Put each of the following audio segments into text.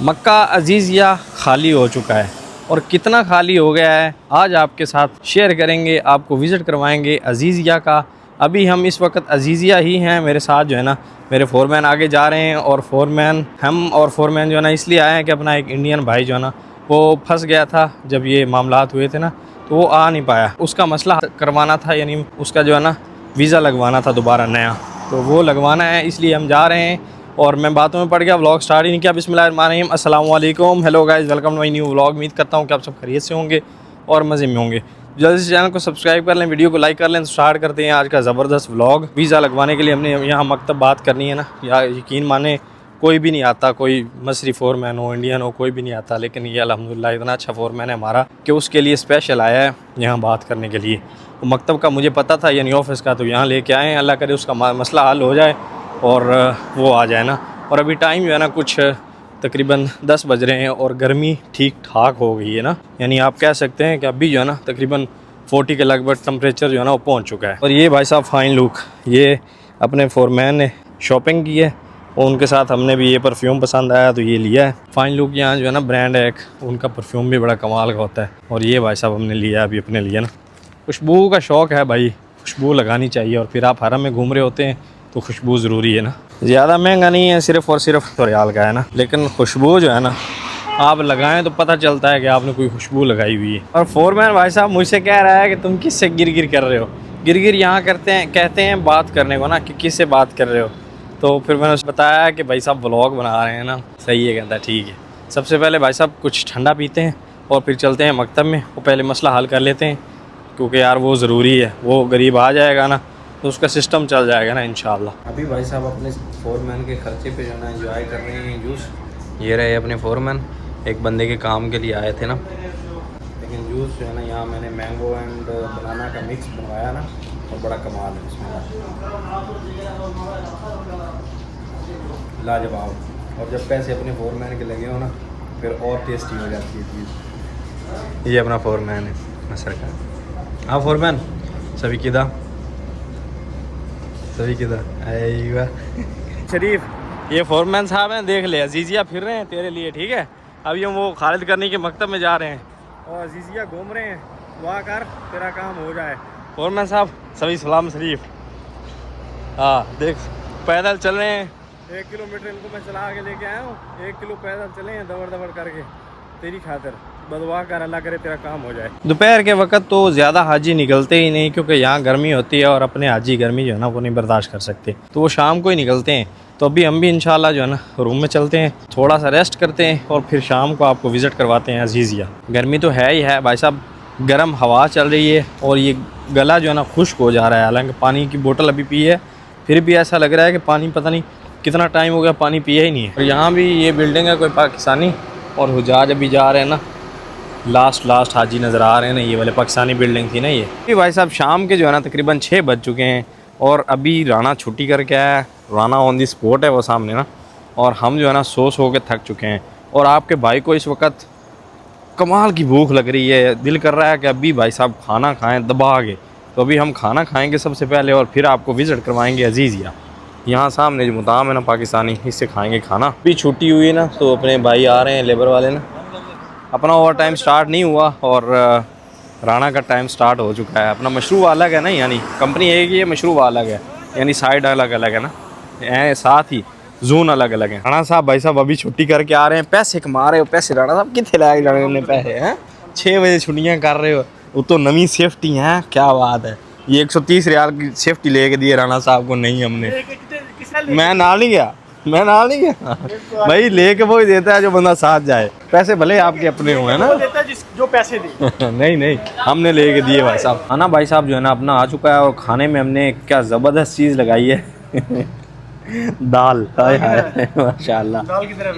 मक्का Aziziyah खाली हो चुका है और कितना खाली हो गया है आज आपके साथ शेयर करेंगे, आपको विज़िट करवाएंगे अजीज़िया का। अभी हम इस वक्त अजीज़िया ही हैं, मेरे साथ जो है ना मेरे फोरमैन आगे जा रहे हैं और फोरमैन जो है ना इसलिए आए हैं कि अपना एक इंडियन भाई जो है ना वो फंस गया था जब ये मामलात हुए थे ना, तो वो आ नहीं पाया। उसका मसला करवाना था, यानी उसका जो है ना वीज़ा लगवाना था दोबारा नया, तो वो लगवाना है, इसलिए हम जा रहे हैं। और मैं बातों में पड़ गया, व्लॉग स्टार्ट ही नहीं किया। बिस्मिल्लाहिर्रहमानिर्रहीम, अस्सलाम वालेकुम, hello guys, welcome to my new vlog. उम्मीद करता हूँ कि आप सब खैरियत से होंगे और मज़े में होंगे। जल्दी से चैनल को सब्सक्राइब कर लें, वीडियो को लाइक कर लें। तो स्टार्ट करते हैं आज का ज़बरदस्त व्लॉग। वीज़ा लगवाने के लिए हमने यहाँ मकतब बात करनी है ना, या यकीन माने कोई भी नहीं आता, कोई मसरी फोरमैन हो, इंडियन हो, कोई भी नहीं आता, लेकिन ये अल्हम्दुलिल्लाह इतना अच्छा फोरमैन है हमारा कि उसके लिए स्पेशल आया है यहाँ बात करने के लिए। तो मकतब का मुझे पता था, यानी ऑफिस का, तो यहाँ लेके आए हैं। अल्लाह करे उसका मसला हल हो जाए और वो आ जाए ना। और अभी टाइम जो है ना कुछ तकरीबन 10 बज रहे हैं और गर्मी ठीक ठाक हो गई है ना, यानी आप कह सकते हैं कि अभी जो है ना तकरीबन 40 के लगभग टेम्परेचर जो है ना वो पहुँच चुका है। और ये भाई साहब फाइन लुक, ये अपने फोरमैन ने शॉपिंग की है और उनके साथ हमने भी ये परफ्यूम पसंद आया तो ये लिया है। फाइन लुक यहाँ जो है ना ब्रांड है एक, उनका परफ्यूम भी बड़ा कमाल का होता है। और ये भाई साहब हमने लिया अभी अपने लिए ना, खुशबू का शौक़ है भाई, खुशबू लगानी चाहिए। और फिर आप हरम में घूम रहे होते हैं तो खुशबू ज़रूरी है ना। ज़्यादा महंगा नहीं है, सिर्फ़ और सिर्फ तो रियाल का है ना, लेकिन खुशबू जो है ना आप लगाएं तो पता चलता है कि आपने कोई खुशबू लगाई हुई है। और फोरमैन भाई साहब मुझसे कह रहा है कि तुम किससे गिर कर रहे हो। गिर यहाँ कहते हैं बात करने को ना, कि किससे बात कर रहे हो। तो फिर मैंने उसे बताया कि भाई साहब व्लॉग बना रहे हैं ना। सही है, कहता है ठीक है। सबसे पहले भाई साहब कुछ ठंडा पीते हैं और फिर चलते हैं मकतब में। वो पहले मसला हल कर लेते हैं, क्योंकि यार वो ज़रूरी है। वो गरीब आ जाएगा ना तो उसका सिस्टम चल जाएगा ना इंशाल्लाह। अभी भाई साहब अपने फोरमैन के खर्चे पे जो है ना एंजॉय कर रहे हैं जूस। ये रहे अपने फोरमैन, एक बंदे के काम के लिए आए थे ना। लेकिन जूस जो है ना यहाँ मैंने मैंगो एंड बनाना का मिक्स बनवाया ना, और बड़ा कमाल है इसमें, लाजवाब। और जब पैसे अपने फोरमैन के लगे हो ना फिर और टेस्टी हो जाती है चीज़। ये अपना फोरमैन है मसर का। हाँ फोरमैन सभी किदा आएगा शरीफ। ये फोरमैन साहब हैं, देख ले अजीज़िया फिर रहे हैं तेरे लिए, ठीक है। अभी हम वो खालिद करनी के मकतब में जा रहे हैं और अजीज़िया घूम रहे हैं। दुआ कर तेरा काम हो जाए। फोरमैन साहब सभी सलाम शरीफ। हाँ देख पैदल चल रहे हैं, 1 किलोमीटर इनको मैं चला के लेके आया हूँ। 1 किलो पैदल चले हैं दबड़ करके तेरी खातिर। बदुआ कर अल्लाह करे तेरा काम हो जाए। दोपहर के वक्त तो ज़्यादा हाजी निकलते ही नहीं, क्योंकि यहाँ गर्मी होती है और अपने हाजी गर्मी जो है ना वो नहीं बर्दाश्त कर सकते, तो वो शाम को ही निकलते हैं। तो अभी हम भी इंशाल्लाह जो है ना रूम में चलते हैं, थोड़ा सा रेस्ट करते हैं और फिर शाम को आपको विज़िट करवाते हैं अजीज़िया। गर्मी तो है ही है भाई साहब, गर्म हवा चल रही है और ये गला जो है ना खुश्क हो जा रहा है। हालांकि पानी की बोतल अभी पी है, फिर भी ऐसा लग रहा है कि पानी पता नहीं कितना टाइम हो गया पानी पिया ही नहीं है। और यहाँ भी ये बिल्डिंग है कोई पाकिस्तानी, और हुजाज अभी जा रहे हैं ना, लास्ट हाजी नज़र आ रहे हैं ना, ये वाले पाकिस्तानी बिल्डिंग थी ना ये। भाई साहब शाम के जो है ना तकरीबन 6 बज चुके हैं और अभी राना छुट्टी करके आया है। राना ऑन दी स्पॉट है वो सामने ना, और हम जो है ना सो के थक चुके हैं। और आपके भाई को इस वक्त कमाल की भूख लग रही है, दिल कर रहा है कि अभी भाई साहब खाना खाएँ दबा के। तो अभी हम खाना खाएँगे सबसे पहले और फिर आपको विज़िट करवाएँगे अजीज़िया। यहाँ सामने जो मुताम है ना पाकिस्तानी, इससे खाएँगे खाना। अभी छुट्टी हुई ना तो अपने भाई आ रहे हैं लेबर वाले ना। अपना ओवर टाइम स्टार्ट नहीं हुआ और राना का टाइम स्टार्ट हो चुका है। अपना मशरूब अलग है ना, यानी कंपनी एक ही है, मशरूब अलग है, यानी साइड अलग अलग है ना, साथ ही जोन अलग अलग है। राना साहब भाई साहब अभी छुट्टी करके आ रहे हैं, पैसे कमा रहे हो। पैसे राना साहब कितने लाए जाने उन्हें पैसे हैं? 6 बजे छुट्टियाँ कर रहे हो, वो तो नवी सेफ्टी हैं, क्या बात है। ये 130 रियाल की सेफ्टी लेके दिए राना साहब को। नहीं हमने, मैं नाल नहीं गया भाई, लेके वो ही देता है जो बंदा साथ जाए। पैसे भले आपके अपने हो है ना, देता है जो पैसे दे। नहीं हमने लेके दिए भाई साहब। खाना भाई साहब जो है ना अपना आ चुका है और खाने में हमने क्या ज़बरदस्त चीज़ लगाई है दाल, हाय माशाल्लाह।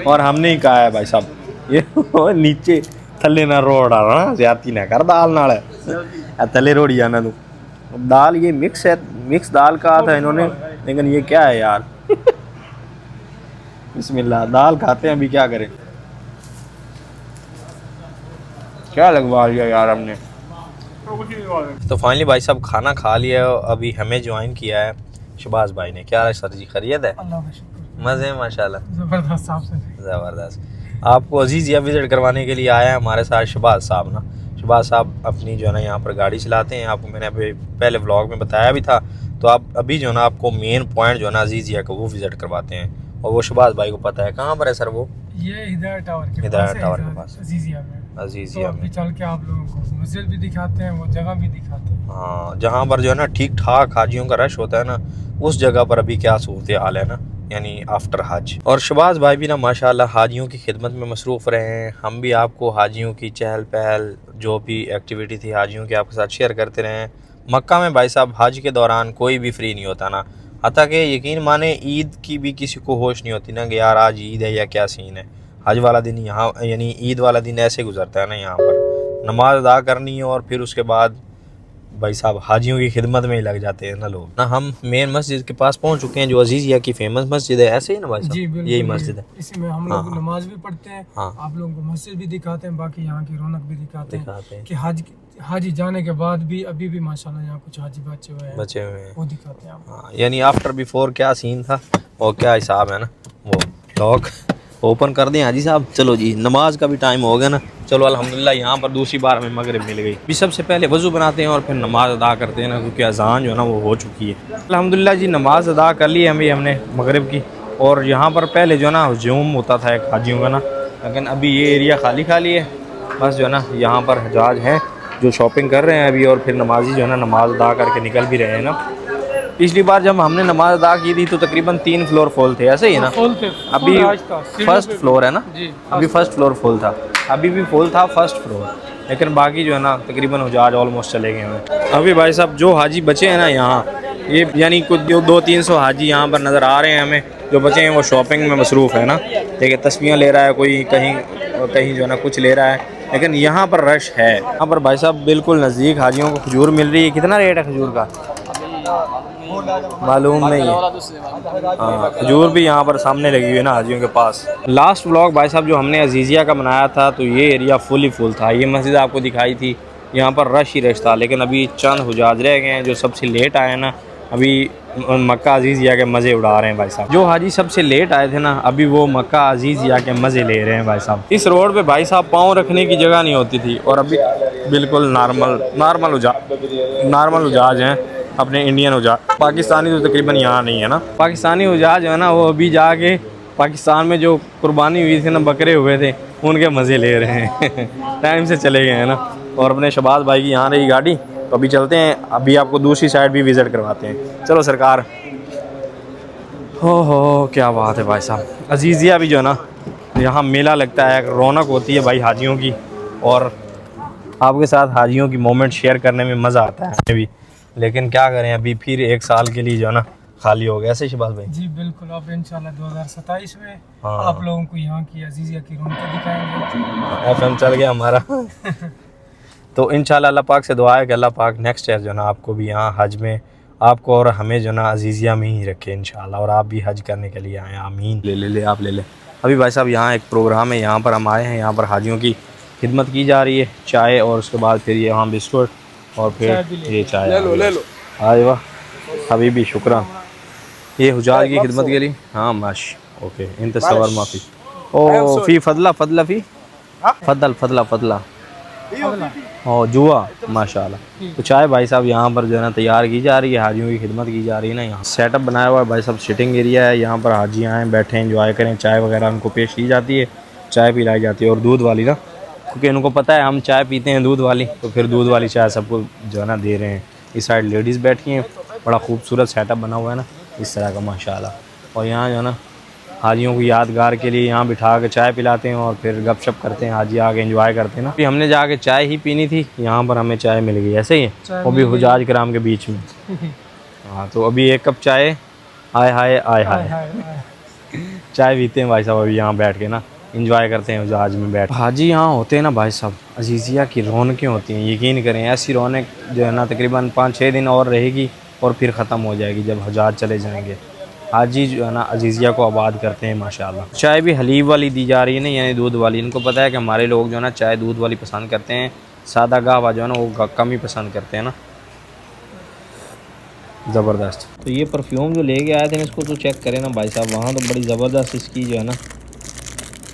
और हमने ही कहा है भाई साहब ये नीचे थले ना रोड आ रहा, ज्यादा ना कर दाल नाल थले रोड़ी आना तू। दाल ये मिक्स है, मिक्स दाल का था इन्होंने, लेकिन ये क्या है यार बिस्मिल्लाह। दाल खाते हैं, अभी क्या करें, क्या लगवा लिया यार हमने। तो फाइनली भाई साहब खाना खा लिया, अभी हमें ज्वाइन किया है शहबाज भाई ने। क्या है सर जी, खैरियत है? मज़े माशाल्लाह, ज़बरदस्त। आपको अजीज़िया विज़िट करवाने के लिए आया है हमारे साथ शहबाज साहब ना। शहबाज साहब अपनी जो है ना यहाँ पर गाड़ी चलाते हैं, आपको मैंने अभी पहले व्लॉग में बताया भी था। तो आप अभी जो है ना आपको मेन पॉइंट जो है ना अजीज़िया का वो विज़िट करवाते हैं, और वो शहबाज भाई को पता है कहाँ पर है सर वो, ये हिदायत टावर के पास अजीज़िया में। अजीज़िया तो अभी चल के आप लोगों को मस्जिद भी दिखाते हैं, वो जगह भी दिखाते हैं। हाँ, जहाँ पर जो है ना ठीक ठाक हाजियों का रश होता है ना, उस जगह पर अभी क्या सूरत हाल है ना, यानी आफ्टर हज। और शहबाज भाई भी ना माशाल्लाह हाजियों की खिदमत में मसरूफ़ रहे हैं। हम भी आपको हाजियों की चहल पहल जो भी एक्टिविटी थी हाजियों की आपके साथ शेयर करते रहे हैं। मक्का में भाई साहब हज के दौरान कोई भी फ्री नहीं होता ना, हत्ता कि यकीन माने ईद की भी किसी को होश नहीं होती ना कि यार आज ईद है या क्या सीन है। हज वाला दिन यहाँ यानी ईद वाला दिन ऐसे गुजरता है ना, यहाँ पर नमाज अदा करनी है और फिर उसके बाद भाई साहब हाजियों की खिदमत में ही लग जाते हैं ना लोग ना। हम मेन मस्जिद के पास पहुंच चुके हैं जो अजीज़िया की फेमस मस्जिद है, ऐसे ही ना भाई साहब, यही मस्जिद है। इसी में हम लोग नमाज भी पढ़ते हैं, आप लोगों को मस्जिद भी दिखाते हैं, बाकी यहाँ की रौनक भी दिखाते हैं कि हाजी जाने के बाद भी अभी भी माशाल्लाह यहाँ कुछ हाजी बचे हुए हैं वो दिखाते हैं। हाँ, यानी आफ्टर बिफोर क्या सीन था और क्या हिसाब है ना, वो लॉक ओपन कर दें हाजी साहब। चलो जी, नमाज का भी टाइम हो गया ना। चलो अल्हम्दुलिल्लाह यहाँ पर दूसरी बार हमें मगरिब मिल गई। भी सबसे पहले वज़ू बनाते हैं और फिर नमाज अदा करते हैं ना, क्योंकि अज़ान जो है ना वो हो चुकी है। अल्हम्दुलिल्लाह जी नमाज अदा कर ली है हमने मगरिब की। और यहाँ पर पहले जो है ना हजूम होता था एक हाजियों का ना, लेकिन अभी ये एरिया खाली खाली है। बस जो है ना यहाँ पर हजाज हैं जो शॉपिंग कर रहे हैं अभी, और फिर नमाजी जो है ना नमाज अदा करके निकल भी रहे हैं ना। पिछली बार जब हमने नमाज अदा की थी तो तकरीबन 3 फ्लोर फुल थे, ऐसे ही ना। अभी फर्स्ट फ्लोर है ना, अभी फर्स्ट फ्लोर फुल था, अभी भी फुल था फर्स्ट फ्लोर, लेकिन बाकी जो है ना तकरीबन हजाज ऑलमोस्ट चले गए हैं। अभी भाई साहब जो हाजी बचे हैं ना यहाँ, ये यानी कुछ 200-300 हाजी यहाँ पर नज़र आ रहे हैं हमें। जो बचे हैं वो शॉपिंग में मसरूफ़ है ना, देखिए तस्वीरें ले रहा है कोई, कहीं कहीं जो है ना कुछ ले रहा है, लेकिन यहाँ पर रश है। यहाँ पर भाई साहब बिल्कुल नज़दीक हाजियों को खजूर मिल रही है। कितना रेट है खजूर का मालूम नहीं है। हाँ, खजूर भी यहाँ पर सामने लगी हुई है ना हाजियों के पास। लास्ट व्लॉग भाई साहब जो हमने अजीज़िया का बनाया था तो ये एरिया फुल था। ये मस्जिद आपको दिखाई थी, यहाँ पर रश ही रश था, लेकिन अभी चंद हुजाज रह गए हैं जो सबसे लेट आए ना, अभी मक्का अजीज़िया के मज़े उड़ा रहे हैं भाई साहब। जो हाजी सबसे लेट आए थे ना, अभी वो मक्का अजीज़िया के मज़े ले रहे हैं भाई साहब। इस रोड पे भाई साहब पाँव रखने की जगह नहीं होती थी, और अभी बिल्कुल नॉर्मल उजाज हैं अपने इंडियन उजाज। पाकिस्तानी तो तकरीबन यहाँ नहीं है ना। पाकिस्तानी उजाज जो है ना वो अभी जाके पाकिस्तान में जो कुर्बानी हुई थी ना, बकरे हुए थे, उनके मज़े ले रहे हैं टाइम से चले गए हैं ना। और अपने शहबाज भाई की यहाँ रही गाड़ी, तो अभी चलते हैं, अभी आपको दूसरी साइड भी विज़िट करवाते हैं। चलो सरकार। हो क्या बात है भाई साहब। अजीज़िया भी जो है ना यहाँ मेला लगता है, रौनक होती है भाई हाजियों की, और आपके साथ हाजियों की मोमेंट शेयर करने में मज़ा आता है हमें भी। लेकिन क्या करें, अभी फिर 1 साल के लिए जो है ना खाली हो गया। ऐसे शहबाज भाई जी बिल्कुल, अब इंशाल्लाह 2027 में आप लोगों को यहाँ की अजीज़िया की रौनक दिखाएंगे। FM चल गया हमारा तो इंशाल्लाह अल्लाह पाक से दुआ है कि अल्लाह पाक नेक्स्ट ईयर जो ना आपको भी यहाँ हज में, आपको और हमें जो ना अजीज़िया में ही रखे इंशाल्लाह, और आप भी हज करने के लिए आएँ। आमीन। ले आप ले ले। अभी भाई साहब यहाँ एक प्रोग्राम है, यहाँ पर हम आए हैं, यहाँ पर हाजियों की खिदमत की जा रही है, चाय और उसके बाद फिर यहाँ बिस्कुट और फिर ये चाय ले लो। आए वाह हबीबी, शुक्रान ये हुजाज की खिदमत के लिए। हाँ माश ओके, इंतज़ार माफ़ी ओ फ़ी फदला ओ जुआ माशाल्लाह। तो चाय भाई साहब यहाँ पर जो है ना तैयार की जा रही है, हाजियों की खिदमत की जा रही है ना। यहाँ सेटअप बनाया हुआ है भाई साहब, सिटिंग एरिया है, यहाँ पर हाजी आएँ बैठें एंजॉय करें, चाय वगैरह उनको पेश की जाती है, चाय पिलाई जाती है। और दूध वाली ना, क्योंकि उनको पता है हम चाय पीते हैं दूध वाली, तो फिर दूध वाली चाय सबको जो है ना दे रहे हैं। इस साइड लेडीज़ बैठी हैं, बड़ा खूबसूरत सेटअप बना हुआ है ना इस तरह का माशाल्लाह। और यहाँ जो है ना हाजियों को यादगार के लिए यहाँ बिठा के चाय पिलाते हैं और फिर गपशप करते हैं, हाजी आके एंजॉय करते हैं ना। अभी हमने जाके चाय ही पीनी थी, यहाँ पर हमें चाय मिल गई, ऐसे ही है वो भी हुजाज कराम के बीच में। हाँ तो अभी 1 कप चाय, आय हाय चाय पीते हैं भाई साहब अभी यहाँ बैठ के ना, इंजॉय करते हैं हुजाज में बैठ। हाजी यहाँ होते हैं ना भाई साहब, अजीज़िया की रौनकें होती हैं, यकीन करें ऐसी रौनक जो है ना तकरीबन 5-6 दिन और रहेगी और फिर ख़त्म हो जाएगी जब हुजाज चले जाएंगे। हाजी जो है ना अजीज़िया को आबाद करते हैं माशाल्लाह। चाय भी हलीब वाली दी जा रही है ना, यानी दूध वाली। इनको पता है कि हमारे लोग जो है ना चाय दूध वाली पसंद करते हैं, सादा गावा जो है ना वो कम ही पसंद करते हैं ना। ज़बरदस्त। तो ये परफ्यूम जो लेके आए थे इसको तो चेक करें ना भाई साहब, वहाँ तो बड़ी ज़बरदस्त इसकी जो है ना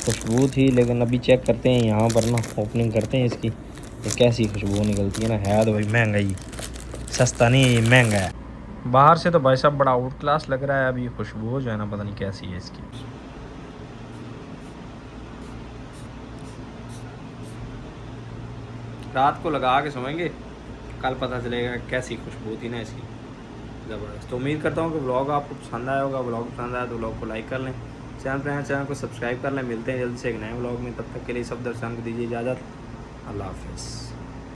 खुशबू थी, लेकिन अभी चेक करते हैं यहाँ पर ना, ओपनिंग करते हैं इसकी, ये कैसी खुशबू निकलती है ना। है तो भाई महंगा ही, सस्ता नहीं है, ये महंगा है। बाहर से तो भाई साहब बड़ा आउट क्लास लग रहा है, अभी खुशबू जो है ना पता नहीं कैसी है इसकी। रात को लगा के सोएंगे, कल पता चलेगा कैसी खुशबू थी ना इसकी, ज़बरदस्त। तो उम्मीद करता हूँ कि व्लॉग आपको पसंद आया होगा। व्लॉग पसंद आया तो व्लॉग को लाइक कर लें, चैनल पर चैनल को सब्सक्राइब कर लें। मिलते हैं जल्दी से एक नए व्लॉग में, तब तक के लिए सब दर्शकों को दीजिए इजाज़त। अल्लाह हाफ़िज़।